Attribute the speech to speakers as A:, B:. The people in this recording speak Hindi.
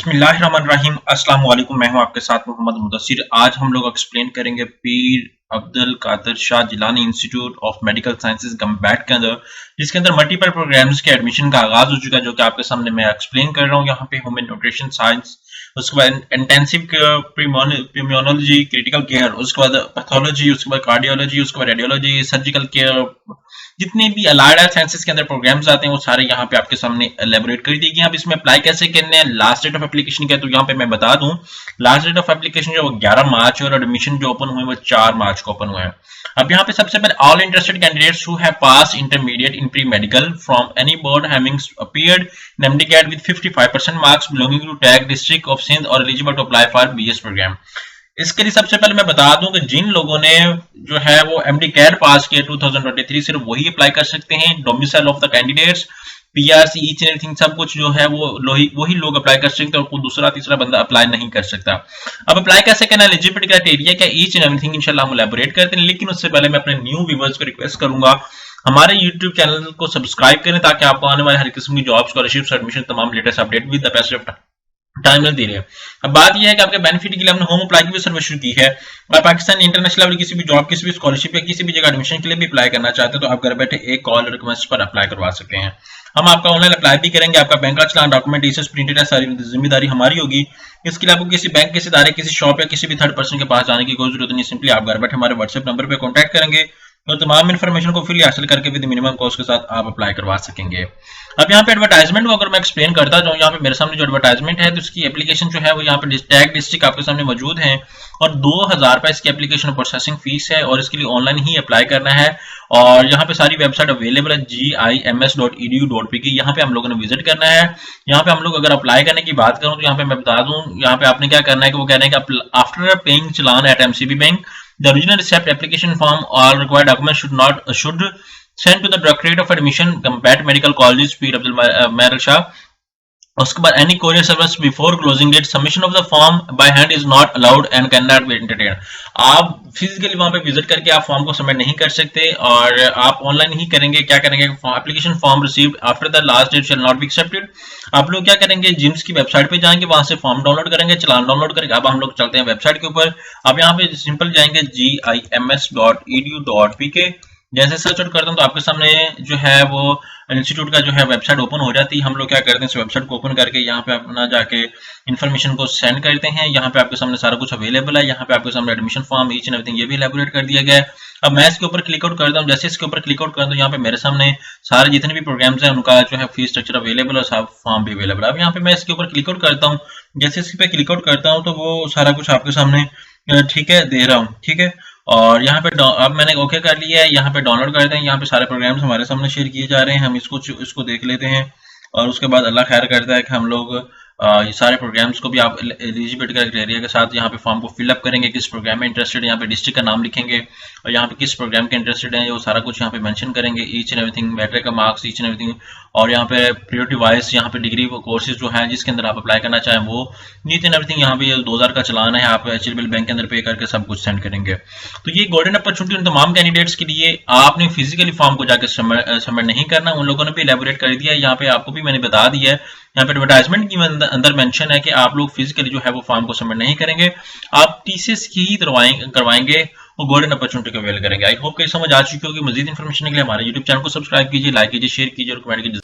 A: बिस्मिल्लाहिर्रहमानिर्रहीम। अस्सलाम वालेकुम। मैं हूं आपके साथ मोहम्मद मुदस्सिर। आज हम लोग एक्सप्लेन करेंगे Pir Abdul Qadir Shah Jilani institute of medical sciences Gambat के अंदर, जिसके अंदर मल्टीपल प्रोग्राम्स के एडमिशन का आगाज हो चुका है, जो कि आपके सामने मैं एक्सप्लेन कर रहा हूं। यहाँ पे ह्यूमन न्यूट्रिशन साइंस, उसके बाद इंटेंसिव प्रिम्योनोलॉजी, क्रिटिकल केयर, उसके बाद पैथोलॉजी, उसके बाद कार्डियोलॉजी, उसके बाद रेडियोलॉजी, सर्जिकल केयर, जितने भी अलाइड साइंसेज के अंदर प्रोग्राम्स आते हैं वो सारे यहाँ पे आपके सामने एलेबोरेट कर दिए गए हैं। अब इसमें अप्लाई कैसे करने हैं, लास्ट डेट ऑफ एप्लीकेशन क्या है, तो यहाँ पे मैं बता दूं, लास्ट डेट ऑफ एप्लीकेशन जो 11 मार्च है और एडमिशन जो ओपन हुए वो 4 मार्च को ओपन हुए हैं। अब यहाँ पे सबसे पहले all interested candidates who have pass intermediate in pre medical from any board having appeared in MDCAT with 55% marks belonging to टैग डिस्ट्रिक्ट ऑफ सिंध और eligible to apply for BS program. इसके लिए सबसे पहले मैं बता दूं कि जिन लोगों ने जो है वो एमडी कैट पास किया 2023 सिर्फ वही अप्लाई कर सकते हैं। Domicile of the candidates, PRC, each and everything सब कुछ जो है वो वही लोग अप्लाई कर सकते हैं और कोई दूसरा तीसरा बंदा अप्लाई नहीं कर सकता। अब अप्लाई कैसे करना, एलिजिबिलिटी क्राइटेरिया क्या, ईच एंड एवरीथिंग इंशाल्लाह हम एलैबोरेट करते हैं। लेकिन उससे पहले मैं अपने न्यू व्यूअर्स को रिक्वेस्ट करूंगा हमारे YouTube चैनल को सब्सक्राइब करें, ताकि आपको आने वाले हर किस्म की जॉब, स्कॉलरशिप, एडमिशन, तमाम latest update with the best of time दे रहे हैं। अब बात यह है कि आपके बेनिफिट के लिए हमने होम अप्लाई की भी सर्विस शुरू की है। और पाकिस्तान इंटरनेशनल लेवल किसी भी जॉब, किसी भी स्कॉलरशिप या किसी भी जगह एडमिशन के लिए भी अप्लाई करना चाहते हैं तो आप घर बैठे एक कॉल रिक्वेस्ट पर अप्लाई करवा सकते हैं। हम आपका ऑनलाइन अप्लाई भी करेंगे। आपका बैंक का चलान, डॉक्यूमेंट इसे प्रिंटेड है, सारी जिम्मेदारी हमारी होगी। इसके लिए आपको किसी बैंक, किसी इदारे, किसी शॉप या किसी भी थर्ड पर्सन के पास जाने की कोई जरूरत नहीं। सिंपली आप घर बैठे हमारे व्हाट्सएप नंबर पर कॉन्टैक्ट करेंगे तो तमाम इन्फॉर्मेशन को फ्री हासिल करके विद मिनिमम कॉस्ट के साथ आप अप्लाई करवा सकेंगे। अब यहाँ पे एडवर्टाइजमेंट को अगर मैं एक्सप्लेन करता जाऊँ, यहाँ पे मेरे सामने जो एडवर्टाइजमेंट है तो इसकी एप्लीकेशन जो है वो यहाँ पे टैग डिस्ट्रिक्ट आपके सामने मौजूद है और 2000 रुपए इसकी एप्लीकेशन प्रोसेसिंग फीस है और इसके लिए ऑनलाइन ही अप्लाई करना है। और यहाँ पे सारी वेबसाइट अवेलेबल है gims.edu.pk, यहाँ पे हम लोगों ने विजिट करना है। यहाँ पे हम लोग अगर अप्लाई करने की बात करूँ तो यहाँ पे मैं बता दूं, यहाँ पे आपने क्या करना है कि वो कह रहे हैं कि after paying challan at MCB bank the original receipt application form all required documents should send to the Directorate of Admission, Gambet Medical Colleges, Pir Abdul Mahir Shah. उसके बाद any courier service before closing date, submission of the form by hand is not allowed and can not be entertained. आप फिजिकली वहां पे विजिट करके आप फॉर्म को सबमिट नहीं कर सकते और आप ऑनलाइन ही करेंगे। क्या करेंगे, application form received after the last date shall not be accepted. आप लोग क्या करेंगे, जिम्स की वेबसाइट पे जाएंगे, वहां से फॉर्म डाउनलोड करेंगे, चलान डाउनलोड करेंगे। अब हम लोग चलते हैं वेबसाइट के ऊपर। आप यहाँ पे सिंपल जाएंगे gims.edu.pk, जैसे सर्च आउट करते हैं तो आपके सामने जो है वो इंस्टीट्यूट का जो है वेबसाइट ओपन हो जाती है। हम लोग क्या करते हैं, इस वेबसाइट को ओपन करके यहाँ पे अपना जाके इन्फॉर्मेशन को सेंड करते हैं। यहाँ पे आपके सामने सारा कुछ अवेलेबल है। यहाँ पे आपके सामने admission form, each and everything ये भी एलैबोरेट कर दिया गया है। अब मैं इसके ऊपर क्लिक आउट करता हूँ। जैसे इसके ऊपर क्लिक आउट करता हूँ, यहाँ पे मेरे सामने सारे जितने भी प्रोग्राम्स हैं उनका जो है फीस स्ट्रक्चर अवेलेबल और सब फॉर्म भी अवेलेबल है। अब यहाँ पे मैं इसके ऊपर क्लिक आउट करता हूँ। जैसे इस पे क्लिक आउट करता हूँ तो वो सारा कुछ आपके सामने ठीक है दे रहा हूँ, ठीक है। और यहाँ पे अब मैंने ओके कर लिया है। यहाँ पे डाउनलोड करते हैं। यहाँ पे सारे प्रोग्राम्स हमारे सामने शेयर किए जा रहे हैं। हम इसको देख लेते हैं और उसके बाद अल्लाह खैर करता है कि हम लोग ये सारे प्रोग्राम्स को भी आप एलिजिबिलिटी क्राइटेरिया के साथ यहाँ पे फॉर्म को फिलअप करेंगे। किस प्रोग्राम में इंटरेस्टेड है, यहाँ पे डिस्ट्रिक्ट का नाम लिखेंगे और यहाँ पे किस प्रोग्राम के इंटरेस्टेड है वो सारा कुछ यहाँ पे मेंशन करेंगे। ईच एंड एवरीथिंग, मैट्रिक का मार्क्स, ईच एंड एवरीथिंग, और यहाँ पे प्रायोरिटी वाइज यहाँ पे डिग्री कोर्सेज जो है जिसके अंदर आप अप्लाई करना चाहें वो, ईच एंड एवरीथिंग। यहाँ पे 2000 का चलान है, आप एचडीएफसी बैंक के अंदर पे करके सब कुछ सेंड करेंगे। तो ये गोल्डन अपॉर्चुनिटी उन तमाम कैंडिडेट्स के लिए। आपने फिजिकली फॉर्म को जाकर सबमिट नहीं करना, उन लोगों ने भी एलैबोरेट कर दिया है। यहाँ पे आपको भी मैंने बता दिया है, यहाँ पे एडवर्टाइजमेंट की अंदर मेंशन है कि आप लोग फिजिकली जो है वो फॉर्म को सबमिट नहीं करेंगे, आप टीसीएस की ही करवाएंगे, वो गोल्डन अपॉर्चुनिटी को अवेल करेंगे। आई होप कि समझ आ चुकी होगी। मजीद इन्फॉर्मेशन के लिए हमारे यूट्यूब चैनल को सब्सक्राइब कीजिए, लाइक कीजिए, शेयर कीजिए और कमेंट कीजिए।